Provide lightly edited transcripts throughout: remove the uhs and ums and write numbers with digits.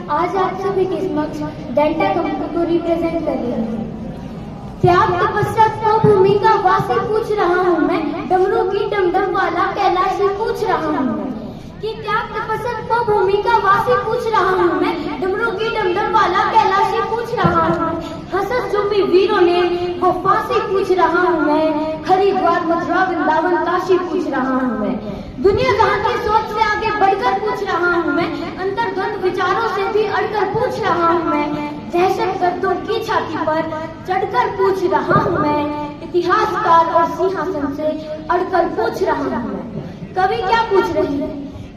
आज आप सभी के समक्ष डेल्टा कंपनी को रिप्रेजेंट कर रही हूँ। त्याग तपस्या तो भूमि का वासी पूछ रहा हूँ मैं, डमरू की डमडम वाला कैलाशी पूछ रहा हूँ मैं। कि त्याग तपस्या तो भूमि का वासी पूछ रहा हूँ मैं, डमरू की डमडम वाला कैलाशी पूछ रहा हूँ। हसत जो भी वीरों ने वो फांसी पूछ रहा हूँ मैं, हरिद्वार मथुरा वृंदावन काशी पूछ रहा हूँ मैं। दुनिया जहाँ की सोच से आगे बढ़कर पूछ रहा हूँ मैं, अंतर्द्वंद विचारों से भी अड़कर पूछ रहा हूँ मैं। दहशत गर्दों की छाती पर चढ़कर पूछ रहा हूँ मैं, इतिहास काल और सिंहासन से अड़कर पूछ रहा हूँ मैं। कवि क्या पूछ रही है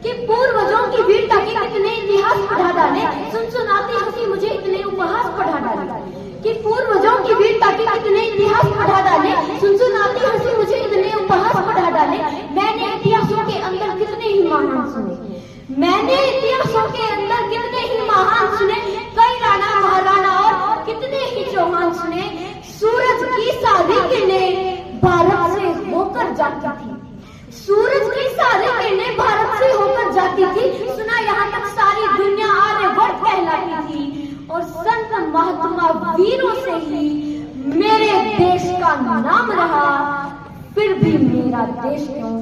कि पूर्वजों की वीरता के कितने इतिहास पढ़ा डाले, सुनसुनाती हंसी मुझे इतने उपहास पढ़ा डाले। कि पूर्वजों की वीरता के कितने इतिहास पढ़ा डाले, सुनसुनाती हंसी मुझे इतने उपहास पढ़ा डाले। मैंने इतिहासों के अंदर कितने ही महान सुने, मैंने इतिहासों के अंदर कितने ही महान सुने, कई राणा महाराणा और कितने ही चौहान सुने। सूरज की सारी किरणें भारत से होकर जाती थी, सूरज की सारी किरणें भारत से होकर जाती थी। सुना यहाँ तक सारी दुनिया आर्यभट्ट कहलाती थी, और संत महात्मा वीरों से ही मेरे देश का नाम रहा। फिर भी मेरा देश क्यों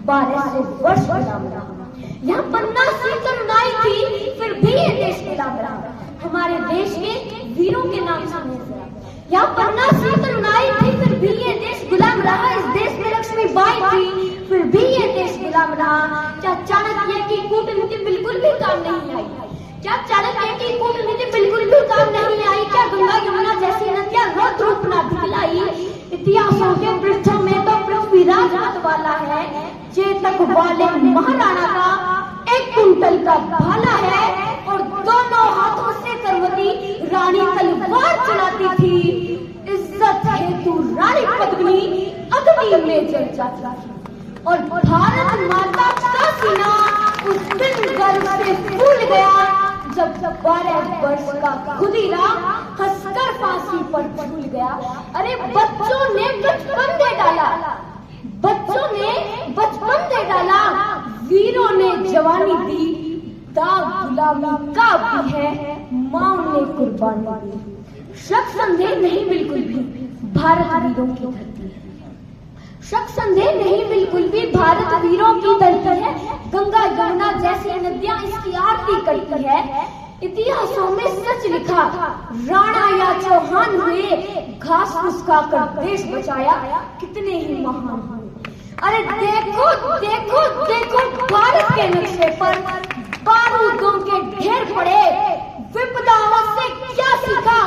1200 वर्ष गुलाम रहा। यहाँ 50 तरुणाई थी, फिर भी ये देश गुलाम रहा। हमारे देश के वीरों के नाम सुने जरा। यहाँ 50 तरुणाई थी, फिर भी ये देश गुलाम रहा। इस देश में लक्ष्मीबाई थी, फिर भी ये देश गुलाम रहा। क्या चाणक्य की कूटनीति बिल्कुल भी काम नहीं आई? क्या चाणक्य की कूटनीति बिल्कुल भी काम नहीं आई? क्या गंगा यमुना जैसी नदियां रौद्र रूप न दिखलाई? इतिहासों के पृष्ठों में तो पृथ्वीराज वाला है, चेतक वाले महाराणा का 1 कुंटल का भाला है, और दोनों हाथों से करवती रानी तलवार चलाती थी। इज्जत हेतु रानी पद्मिनी अग्नि में जल जाती थी, और भारत माता का सीना उस दिन गर्व से फूल गया जब 12 वर्ष का खुदीरा हंसकर फांसी पर झूल गया। अरे बच्चों ने बचपन दे डाला, बच्चों ने बचपन दे डाला, वीरों ने जवानी दी, दाग गुलामी का भी है, माँ ने कुर्बानी दी। शक संदेह नहीं बिल्कुल भी, भारत वीरों की धरती है। शक संदेह नहीं बिल्कुल भी, भारत वीरों की धरती है। गंगा यमुना जैसी नदियां इसकी आरती करती है। इतिहासों में सच लिखा, राणा या चौहान हुए, घास फूस कर देश बचाया, कितने ही महान हुए। अरे देखो देखो देखो भारत के नक्शे पर बारूदों के ढेर पड़े। विपदाओं से क्या सीखा,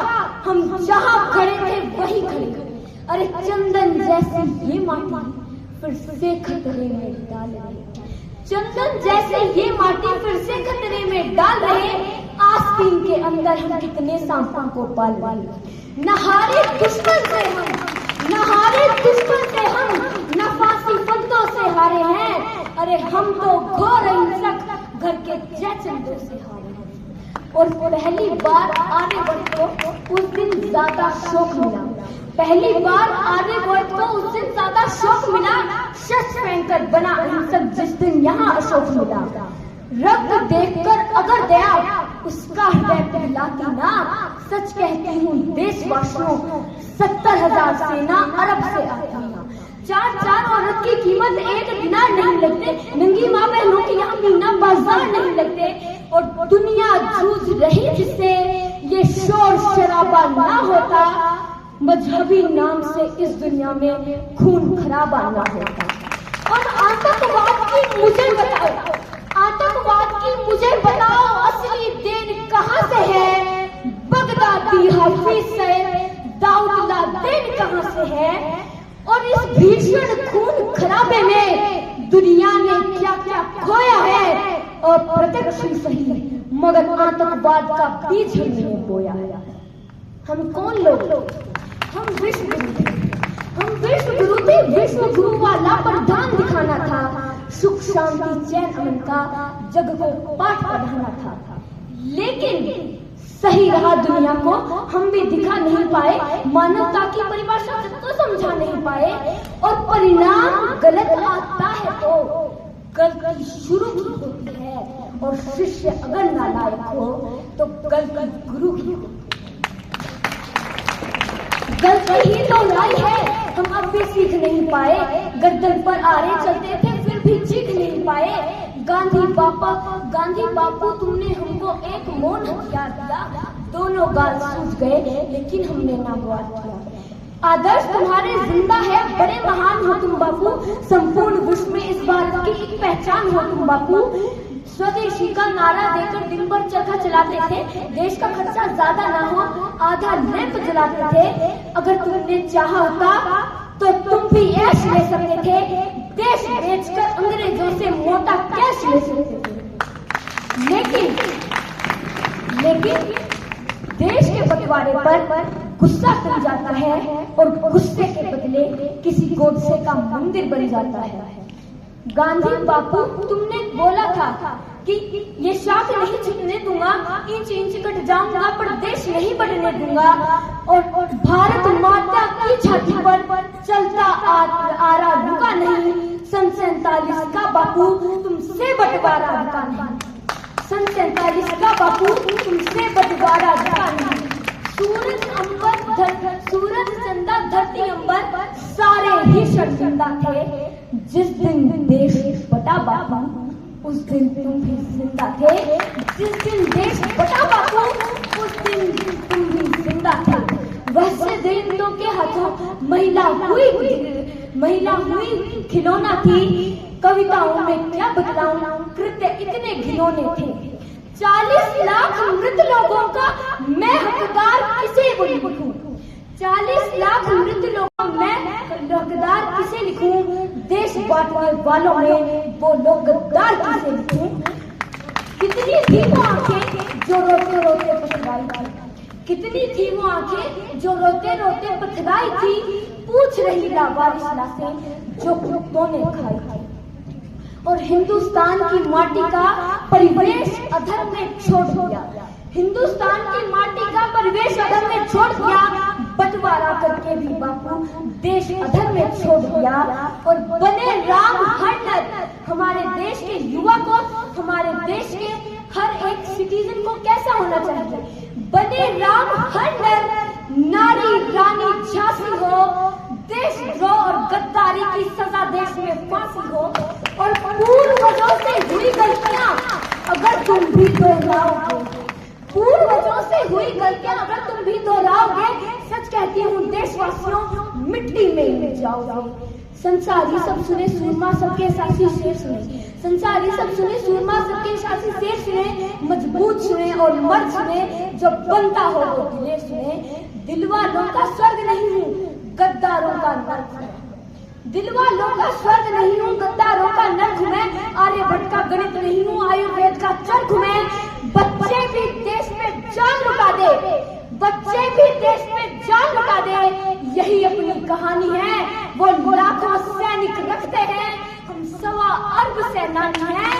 हम जहाँ खड़े थे वहीं खड़े। अरे चंदन जैसी ये माटी फिर से खतरे में डाल रहे, चंदन जैसे ये माटी फिर से खतरे में डाल रहे। आस्तीन के अंदर हम कितने सांपों को पाल रहे। नहारे दुश्मन से हम, नहारे दुश्मन से हम, न फांसी फंदों से हारे हैं। अरे हम तो घोर हिंसक घर के जयचंदों से हारे हैं। और पहली बार आर्यभट्ट को उस दिन ज्यादा शौक मिला, पहली बार आर्यभट्ट को उस दिन ज्यादा शौक मिला। शस्त्र पहनकर बना अहिंसक जिस दिन यहाँ अशोक मिला। रक्त देखकर अगर दया उसका हृदय पिघलाती ना, सच कहती हूँ देशवासियों 70,000 सेना अरब से आती ना। 4 औरत की कीमत 1 दिनार नहीं लगते, नंगी माँ बहनों के यहाँ मीना बाजार नहीं लगते। और दुनिया जूझ रही जिससे ये शोर शराबा ना होता, मजहबी नाम से इस दुनिया में खून खराबा ना होता। और आतंकवाद की मुझे बताओ, आतंकवाद की मुझे बताओ, असली देन कहाँ से है? बगदादी हाफिज सैयद दाऊद देन कहाँ से है? और इस भीषण खून खराबे में दुनिया ने क्या क्या खोया है? और प्रत्यक्ष ही सही मगर आतंकवाद का बीज हमने बोया है। हम कौन लोग? हम विश्व गुरु थे, हम विश्व गुरु थे। विश्व गुरु वाला प्रधान दिखाना था, सुख शांति चैन अमन का जग को पाठ पढ़ाना था। लेकिन सही रहा दुनिया को हम भी दिखा नहीं पाए, मानवता की परिभाषा को समझा नहीं पाए। और परिणाम गलत आता है तो गलती शुरू होती है, और शिष्य अगर नालायक हो तो तो गलती गुरु की गलती ही तो लाई है, हम अब भी सीख नहीं पाए। गर्दन पर आरे चलते थे फिर भी चीख नहीं पाए। गांधी बापू तुमने हमको एक मौन हथियार दिया, दोनों गाल सूझ गए लेकिन हमने ना वार किया। आदर्श तुम्हारे जिंदा है, बड़े महान हो तुम बापू, संपूर्ण विश्व में इस भारत की एक पहचान हो तुम बापू। स्वदेशी का नारा देकर दिन भर चरखा चलाते थे, देश का खर्चा ज्यादा ना हो आधा लैंप जलाते थे। अगर तुमने चाहा होता तो तुम भी ऐश ले सकते थे, देश बेचकर अंग्रेजों से मोटा कैश ले सकते थे। लेकिन देश के बंटवारे पर गुस्सा कर जाता है और गुस्से के बदले किसी गोडसे का मंदिर बन जाता है। गांधी बापू तुमने बोला था कि ये शाख नहीं छूटने दूंगा, इंच इंच कट जाऊंगा पर देश नहीं बढ़ने दूंगा। और भारत माता की छाती पर चलता आ रहा रुका नहीं। सन 47 का बापू तुमसे बंटवारा रुका नहीं। सन 47 का बापू तुमसे बंटवारा रुका नहीं। सूरज चंदा धरती अंबर सारे ही शर्मिंदा थे। जिस दिन देश बटा बापू उस दिन तुम भी जिंदा थे। जिस दिन देश बटा बापू उस दिन तुम भी जिंदा थे। वैसे दरिंदों के हाथों महिला हुई खिलौना थी। कविताओं में क्या बतलाऊं, कृत्य इतने घिनौने थे। 40 लाख मृत लोगों का मैं हकदार किसे लिखूं? 40 लाख मृत लोगों में हकदार किसे लिखूं? देश बांटने वालों में वो लोग गद्दार किसे लिखूं? कितनी थी वो आंखें जो रोते रोते पथराई थी? कितनी थी वो आंखें जो रोते रोते पथराई थी? पूछ रही लावारिस से जो कुत्तों ने खाई थी। और हिंदुस्तान की माटी का परिवेश अधर में छोड़ दिया। हिंदुस्तान की माटी का परिवेश अधर में छोड़ दिया। बंटवारा करके भी बापू देश अधर में छोड़ दिया। और बने राम हर नर हमारे देश के युवा को, हमारे देश के हर एक सिटीजन को कैसा होना चाहिए? बने राम हर नर, नारी रानी झांसी हो, देशद्रोह और गद्दारी की सजा देश में फांसी हो। और पूर्वजों से हुई गलतियां अगर तुम भी दोहराओगे, पूर्वजों से हुई गलतियां अगर तुम भी दोहराओगे, सच कहती हूँ देशवासियों मिट्टी में मिल जाओगे। संसारी सब सुने सूरमा सबके साथी शेर सुने। संसारी सब सुने सूरमा सबके साथी शेर सुने। मजबूत सुने और मर्द सुने, जो बनता हो वो दिले सुने। दिलवालों का स्वर्ग नहीं हूँ, गद्दारों का नर्क है। दिलवालों का स्वर्ग नहीं हूँ, गद्दारों का नर्क मैं। आर्यभट्ट का गणित नहीं हूँ, आयुर्वेद का चरख मैं। बच्चे भी देश में जान लुटा दे, बच्चे भी देश में जान लुटा दे, यही अपनी कहानी है। वो लाखों सैनिक रखते हैं, हम 1.25 अरब सेनानी हैं।